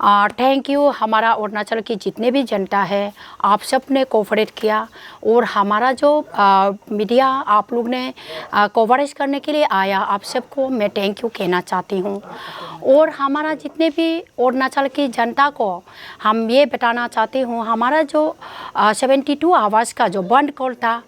Thank you. हमारा अरुणाचल की जितने भी जनता है, आप सब ने कोऑपरेट किया और हमारा जो मीडिया आप लोग ने कवरेज करने के लिए आया, आप सबको मैं थैंक यू कहना चाहती हूँ। और हमारा जितने भी अरुणाचल की जनता को हम ये बताना चाहते हूँ, हमारा जो 72 आवर्स का जो बंद कॉल था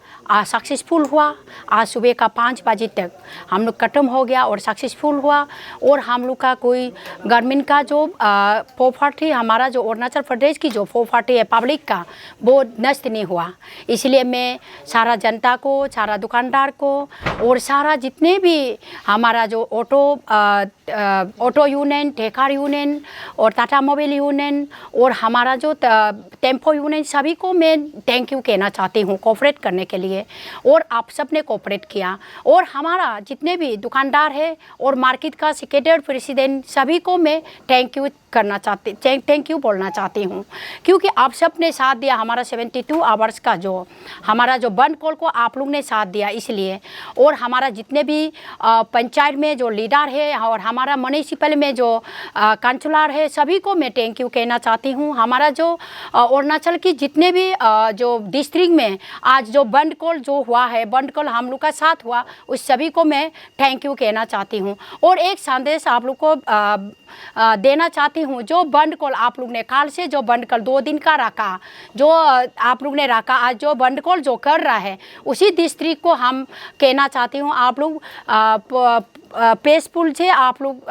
सक्सेसफुल हुआ। आज सुबह का 5 बजे तक हम लोग खत्म हो गया और सक्सेसफुल हुआ। और हम लोग का कोई गवर्नमेंट का जो प्रॉपर्टी, हमारा जो अरुणाचल प्रदेश की जो प्रॉपर्टी है पब्लिक का, वो नष्ट नहीं हुआ। इसलिए मैं सारा जनता को, सारा दुकानदार को और सारा जितने भी हमारा जो ऑटो यूनियन, ठेकार यूनियन और टाटा मोबाइल यूनियन और हमारा जो टेम्पो यूनियन, सभी को मैं थैंक यू कहना चाहती हूँ कोऑपरेट करने के लिए। और आप सब ने कोऑपरेट किया। और हमारा जितने भी दुकानदार है और मार्केट का सेक्रेटरी प्रेसिडेंट, सभी को मैं थैंक यू करना चाहती, थैंक यू बोलना चाहती हूँ, क्योंकि आप सब ने साथ दिया। हमारा 72 आवर्स का जो हमारा जो बंद कॉल को आप लोग ने साथ दिया, इसलिए। और हमारा जितने भी पंचायत में जो लीडर है और हमारा म्यूनिसिपल में जो काउंसलर है, सभी को मैं थैंक यू कहना चाहती हूँ। हमारा जो अरुणाचल की जितने भी जो डिस्ट्रिक्ट में आज जो बंद कॉल जो हुआ है, बंद कॉल हम लोग का साथ हुआ, उस सभी को मैं थैंक यू कहना चाहती हूँ। और एक संदेश आप लोग को देना चाहती हूँ। जो बंद कॉल आप लोग ने काल से जो बंद कॉल 2 दिन का रखा, जो आप लोग ने रखा, आज जो बंद कॉल जो कर रहा है, उसी डिस्ट्रिक्ट को हम कहना चाहती हूँ, आप लोग पेसफुल से आप लोग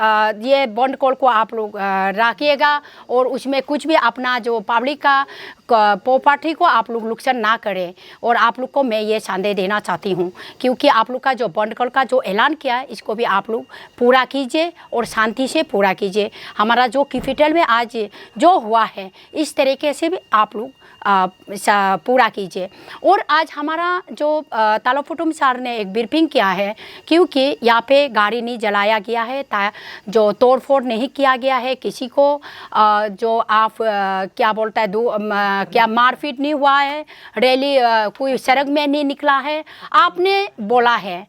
ये बंद कॉल को आप लोग रखिएगा और उसमें कुछ भी अपना जो पब्लिक का प्रॉपर्टी को आप लोग नुकसान ना करें। और आप लोग को मैं ये संदेश देना चाहती हूँ, क्योंकि आप लोग का जो बंद कॉल का जो ऐलान किया है, इसको भी आप लोग पूरा कीजिए और शांति से पूरा कीजिए। हमारा जो कैपिटल में आज जो हुआ है, इस तरीके से भी आप लोग पूरा कीजिए। और आज हमारा जो तालोपुटुम सर ने एक ब्रीफिंग किया है, क्योंकि यहाँ पे गाड़ी नहीं जलाया गया है, जो तोड़फोड़ नहीं किया गया है, किसी को जो आप क्या बोलता है क्या मारपीट नहीं हुआ है, रैली कोई सड़क में नहीं निकला है, आपने बोला है।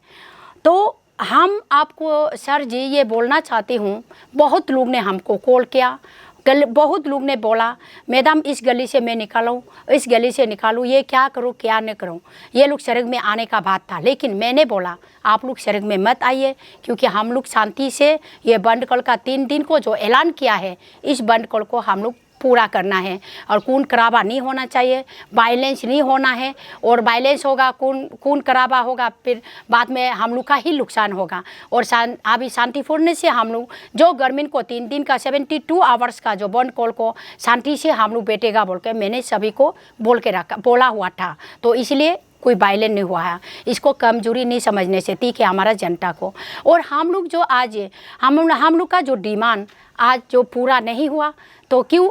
तो हम आपको सर जी ये बोलना चाहती हूँ, बहुत लोग ने हमको कॉल किया, बहुत लोग ने बोला मैडम इस गली से मैं निकालूँ, इस गली से निकालूँ, ये क्या करूँ क्या नहीं करूँ, ये लोग सड़क में आने का बात था। लेकिन मैंने बोला आप लोग सड़क में मत आइए, क्योंकि हम लोग शांति से ये बंद कॉल का 3 दिन को जो ऐलान किया है, इस बंद कॉल को हम लोग पूरा करना है। और खून खराबा नहीं होना चाहिए, वायलेंस नहीं होना है। और वायलेंस होगा, खून खराबा होगा, फिर बाद में हम लोग का ही नुकसान होगा। और अभी शांतिपूर्ण से हम लोग जो गवर्नमेंट को 3 दिन का 72 आवर्स का जो बंद कॉल को शांति से हम लोग बैठेगा बोल के मैंने सभी को बोला हुआ था। तो इसलिए कोई वायलेंस नहीं हुआ है। इसको कमजोरी नहीं समझने से ठीक है हमारा जनता को। और हम लोग जो आज हम लोग का जो डिमांड आज जो पूरा नहीं हुआ, तो क्यों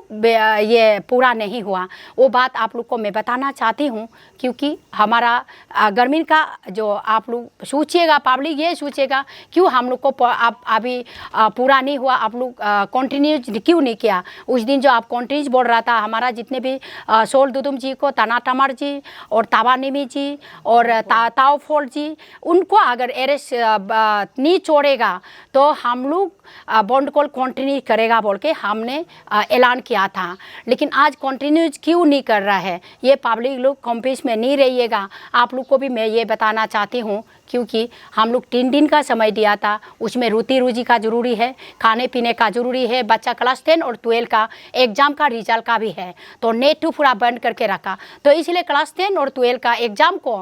ये पूरा नहीं हुआ, वो बात आप लोग को मैं बताना चाहती हूँ। क्योंकि हमारा गवर्नमेंट का जो आप लोग सोचिएगा, पब्लिक ये सोचेगा क्यों हम लोग को अभी पूरा नहीं हुआ, आप लोग कंटिन्यू क्यों नहीं किया। उस दिन जो आप कंटिन्यूस बोल रहा था, हमारा जितने भी सोल दुदुम जी को, तना टमर जी और ताबा निमी जी और ताओ फोल जी, उनको अगर अरेस्ट नहीं छोड़ेगा तो हम लोग बंद कॉल कंटिन्यू करेगा बोल के हमने ऐलान किया था। लेकिन आज कंटिन्यू क्यों नहीं कर रहा है, ये पब्लिक लोग कॉम्प्लेक्स में नहीं रहिएगा। आप लोग को भी मैं ये बताना चाहती हूँ, क्योंकि हम लोग 3 दिन का समय दिया था, उसमें रोटी रोजी का ज़रूरी है, खाने पीने का ज़रूरी है, बच्चा क्लास 10 और 12 का एग्ज़ाम का रिजल्ट का भी है। तो नेट टू पूरा बंद करके रखा, तो इसलिए क्लास 10 और 12 का एग्ज़ाम को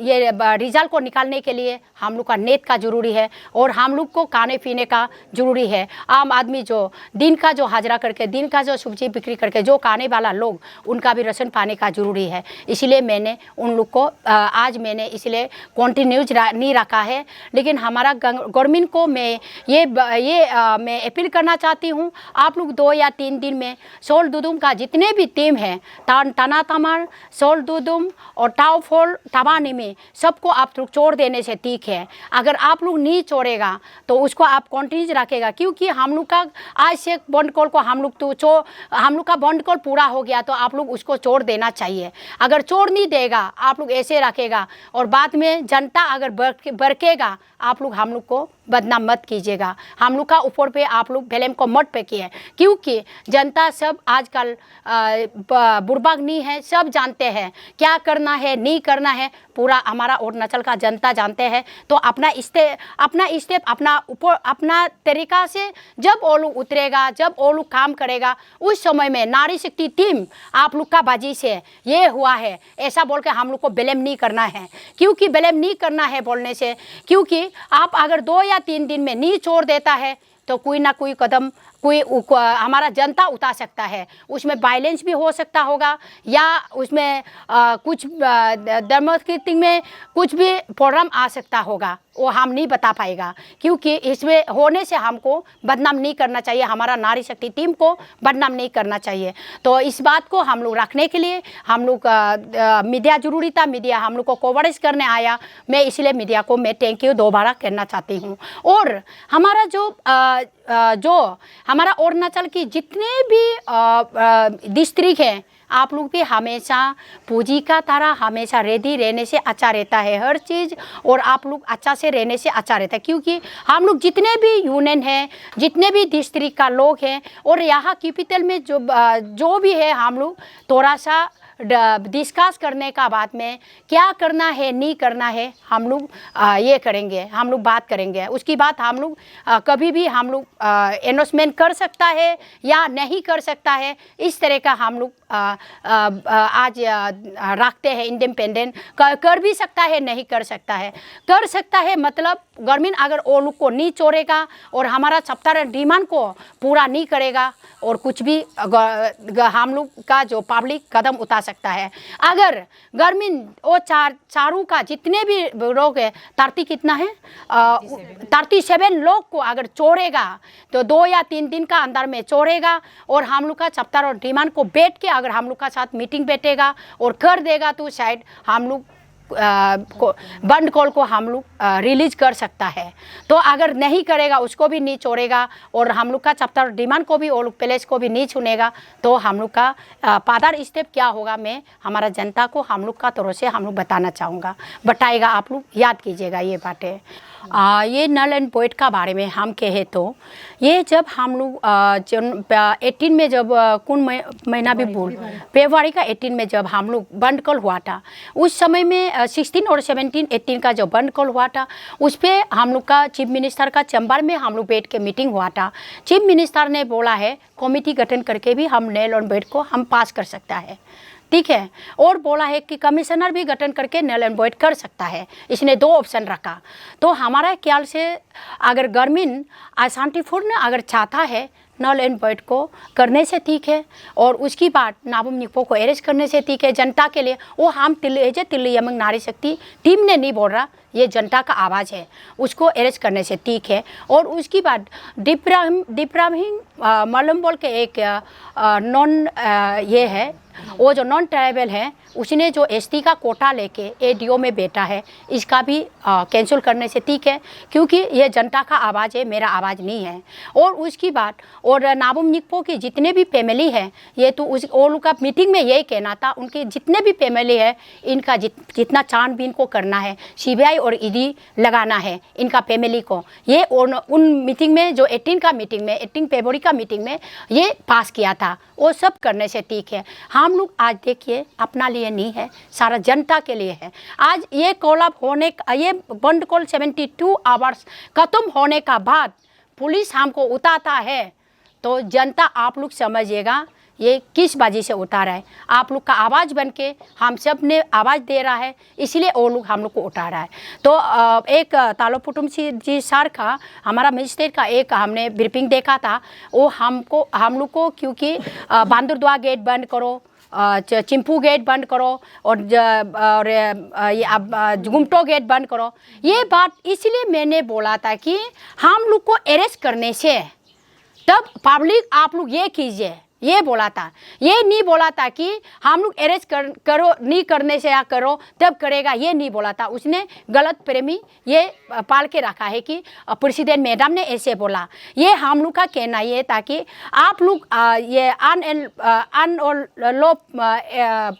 ये रिजल्ट को निकालने के लिए हम लोग का नेट का ज़रूरी है और हम लोग को खाने पीने का ज़रूरी है। आम आदमी जो दिन का जो हाजरा करके, दिन का जो सब्जी बिक्री करके जो खाने वाला लोग, उनका भी राशन पाने का ज़रूरी है। इसलिए मैंने उन लोग को आज मैंने इसलिए कंटिन्यूज नहीं रखा है। लेकिन हमारा गवर्नमेंट को मैं मैं अपील करना चाहती हूँ, आप लोग 2 या 3 दिन में सोल दुदुम का जितने भी टीम है, तना तमर, सोल दुदुम और टाओ फोल तबानी में, सबको आप लोग छोड़ देने से ठीक है। अगर आप लोग नहीं छोड़ेगा तो उसको आप कंटिन्यूज रखेगा, क्योंकि हम लोग का आज से बंद कॉल को हम लोग का बंद कॉल पूरा हो गया, तो आप लोग उसको छोड़ देना चाहिए। अगर छोड़ नहीं देगा, आप लोग ऐसे रखेगा और बाद में जनता अगर बरकेगा आप लोग हम लोग को बदनाम मत कीजिएगा, हम लोग का ऊपर पे आप लोग ब्लेम को मत फेंकिए, क्योंकि जनता सब आजकल बुर्बाक नहीं है, सब जानते हैं क्या करना है नहीं करना है, पूरा हमारा अरुणाचल का जनता जानते हैं। तो अपना स्टेप अपना ऊपर अपना तरीका से जब वो लोग उतरेगा, जब वो लोग काम करेगा, उस समय में नारी शक्ति टीम आप लोग का बाजी से ये हुआ है ऐसा बोल के हम लोग को ब्लेम नहीं करना है, क्योंकि ब्लेम नहीं करना है बोलने से, क्योंकि आप अगर 2 या 3 दिन में नहीं छोड़ देता है तो कोई ना कोई कदम कोई हमारा जनता उठा सकता है, उसमें वायलेंस भी हो सकता होगा, या उसमें कुछ डेमोक्रेसी में कुछ भी प्रॉब्लम आ सकता होगा, वो हम नहीं बता पाएगा, क्योंकि इसमें होने से हमको बदनाम नहीं करना चाहिए, हमारा नारी शक्ति टीम को बदनाम नहीं करना चाहिए। तो इस बात को हम लोग रखने के लिए हम लोग मीडिया जरूरी था, मीडिया हम लोग को कवरेज करने आया, मैं इसलिए मीडिया को मैं थैंक यू दोबारा कहना चाहती हूँ। और हमारा जो हमारा अरुणाचल की जितने भी डिस्ट्रिक्ट हैं आप लोग भी हमेशा पूंजी का तरह हमेशा रेडी रहने से अच्छा रहता है हर चीज़, और आप लोग अच्छा से रहने से अच्छा रहता है, क्योंकि हम लोग जितने भी यूनियन हैं, जितने भी डिस्ट्रिक्ट का लोग हैं, और यहाँ कैपिटल में जो भी है हम लोग थोड़ा सा डिस्कस करने का बाद में क्या करना है नहीं करना है हम लोग ये करेंगे, हम लोग बात करेंगे, उसकी बात हम लोग कभी भी हम लोग अनाउंसमेंट कर सकता है या नहीं कर सकता है, इस तरह का हम लोग आज रखते हैं। इंडिपेंडेंट कर भी सकता है नहीं कर सकता है, कर सकता है मतलब गवर्नमेंट अगर वो लोग को नहीं छोड़ेगा और हमारा 70 डिमांड को पूरा नहीं करेगा और कुछ भी हम लोग का जो पब्लिक कदम उठा सकता है। अगर गवर्नमेंट वो चारों का जितने भी लोग है 30 कितना है 37 लोग को अगर छोड़ेगा तो 2 या 3 दिन का अंदर में छोड़ेगा, और हम लोग का 70 डिमांड को बैठ के अगर हम लोग का साथ मीटिंग बैठेगा और कर देगा तो शायद हम लोग बंद कॉल को हम लोग रिलीज कर सकता है। तो अगर नहीं करेगा उसको भी नहीं छोड़ेगा और हम लोग का 70 डिमांड को भी वो लोग प्लेस को भी नहीं छुनेगा, तो हम लोग का पादार स्टेप क्या होगा मैं हमारा जनता को हम लोग का तरफ से हम लोग बताना चाहूँगा, बताएगा, आप लोग याद कीजिएगा ये बातें। ये नल एंड वॉइड का बारे में हम कहे तो ये जब हम लोग 18 में जब कौन महीना भी बोल फरवरी का 18 में जब हम लोग बंद कॉल हुआ था, उस समय में 16 और 17 18 का जो बंद कॉल हुआ था उस पर हम लोग का चीफ मिनिस्टर का चैम्बर में हम लोग बैठ के मीटिंग हुआ था। चीफ मिनिस्टर ने बोला है कमेटी गठन करके भी हम नल एंड वॉइड को हम पास कर सकता है, ठीक है, और बोला है कि कमिश्नर भी गठन करके नल एंड वॉइड कर सकता है, इसने 2 ऑप्शन रखा। तो हमारा ख्याल से अगर गवर्नमेंट अशांतिपूर्ण अगर चाहता है नल एंड वॉइड को करने से ठीक है, और उसकी बात नाबम निपो को अरेस्ट करने से ठीक है जनता के लिए। वो हम तिल्ली यमंग नारी शक्ति टीम ने नहीं बोल रहा, ये जनता का आवाज़ है, उसको अरेस्ट करने से ठीक है। और उसकी बाद डिप्राहिम मलम बोल के एक नॉन ये है, वो जो नॉन ट्राइबल है उसने जो एसटी का कोटा लेके एडीओ में बैठा है, इसका भी कैंसिल करने से ठीक है, क्योंकि ये जनता का आवाज़ है, मेरा आवाज़ नहीं है। और उसकी बात और नाबम निपो की जितने भी फैमिली है, ये तो उस वो लोग का मीटिंग में यही कहना था, उनके जितने भी फैमिली है इनका जितना छानबीन को करना है, सीबीआई और ईडी लगाना है इनका फैमिली को। ये उन मीटिंग में जो 18 का मीटिंग में 18 फरवरी का मीटिंग में ये पास किया था, वो सब करने से ठीक है। हम लोग आज देखिए अपना लिए नहीं है, सारा जनता के लिए है। आज ये कॉलअप होने ये बंद कॉल 72 आवर्स खत्म होने का बाद पुलिस हमको उतारता है, तो जनता आप लोग समझिएगा ये किस बाजी से उतारा है। आप लोग का आवाज़ बन के हम सब ने आवाज़ दे रहा है, इसलिए वो लोग हम लोग को उठा रहा है। तो एक तालोपुटुम जी सर का हमारा मजिस्ट्रेट का एक हमने ब्रीफिंग देखा था, वो हम लोग को क्योंकि बांदरदुआ गेट बंद करो, चिंपू गेट बंद करो और गुमटो गेट बंद करो, ये बात इसलिए मैंने बोला था कि हम लोग को अरेस्ट करने से तब पब्लिक आप लोग ये कीजिए ये बोला था। ये नहीं बोला था कि हम लोग अरेंज करो, नहीं करने से या करो तब करेगा, ये नहीं बोला था। उसने गलत प्रेमी ये पाल के रखा है कि प्रेसिडेंट मैडम ने ऐसे बोला। ये हम लोग का कहना ये था कि आप लोग ये अन और लो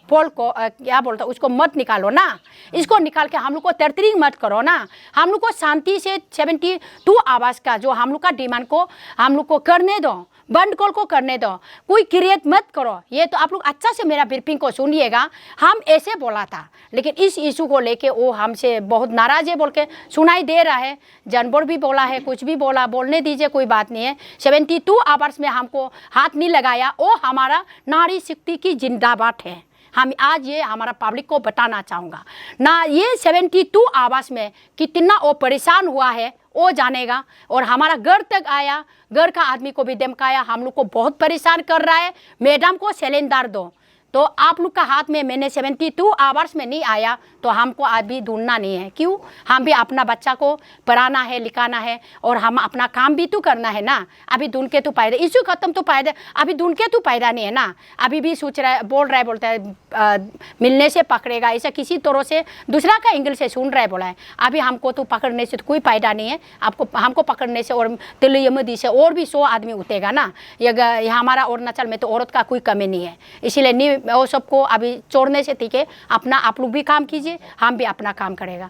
पोल को क्या बोलता उसको मत निकालो ना, इसको निकाल के हम लोग को तरतरीक मत करो ना। हम लोग को शांति से 72 आवास का जो हम लोग का डिमांड को हम लोग को करने दो, बंद कॉल को करने दो, कोई क्रिएट मत करो। ये तो आप लोग अच्छा से मेरा ब्रीफिंग को सुनिएगा। हम ऐसे बोला था, लेकिन इस इशू को लेके वो हमसे बहुत नाराज है बोल के सुनाई दे रहा है। जानवर भी बोला है, कुछ भी बोला, बोलने दीजिए, कोई बात नहीं है। 72 आवर्स में हमको हाथ नहीं लगाया, वो हमारा नारी शक्ति की जिंदाबाद है। हम आज ये हमारा पब्लिक को बताना चाहूँगा ना, ये 72 आवास में कितना वो परेशान हुआ है वो जानेगा। और हमारा घर तक आया, घर का आदमी को भी धमकाया, हम लोग को बहुत परेशान कर रहा है, मैडम को सिलेंडर दो। तो आप लोग का हाथ में मैंने 72 आवर्स में नहीं आया तो हमको आज भी ढूंढना नहीं है। क्यों? हम भी अपना बच्चा को पढ़ाना है, लिखाना है, और हम अपना काम भी तो करना है ना। अभी ढूंढ के तो फायदा, इशू खत्म तो फायदा, अभी ढूंढ के तो फायदा नहीं है ना। अभी भी सोच रहा है, बोल रहा है, बोलता है मिलने से पकड़ेगा, ऐसा किसी तरह से दूसरा का एंगल से सुन रहा है, बोला है। अभी हमको तो पकड़ने से तो कोई फायदा नहीं है, हमको पकड़ने से और तिलयमदी से और भी 100 आदमी उठेगा ना। ये हमारा अरुणाचल में तो औरत का कोई कमी नहीं है, इसीलिए वो सबको अभी छोड़ने से ठीक है। अपना आप लोग भी काम कीजिए, हम भी अपना काम करेगा।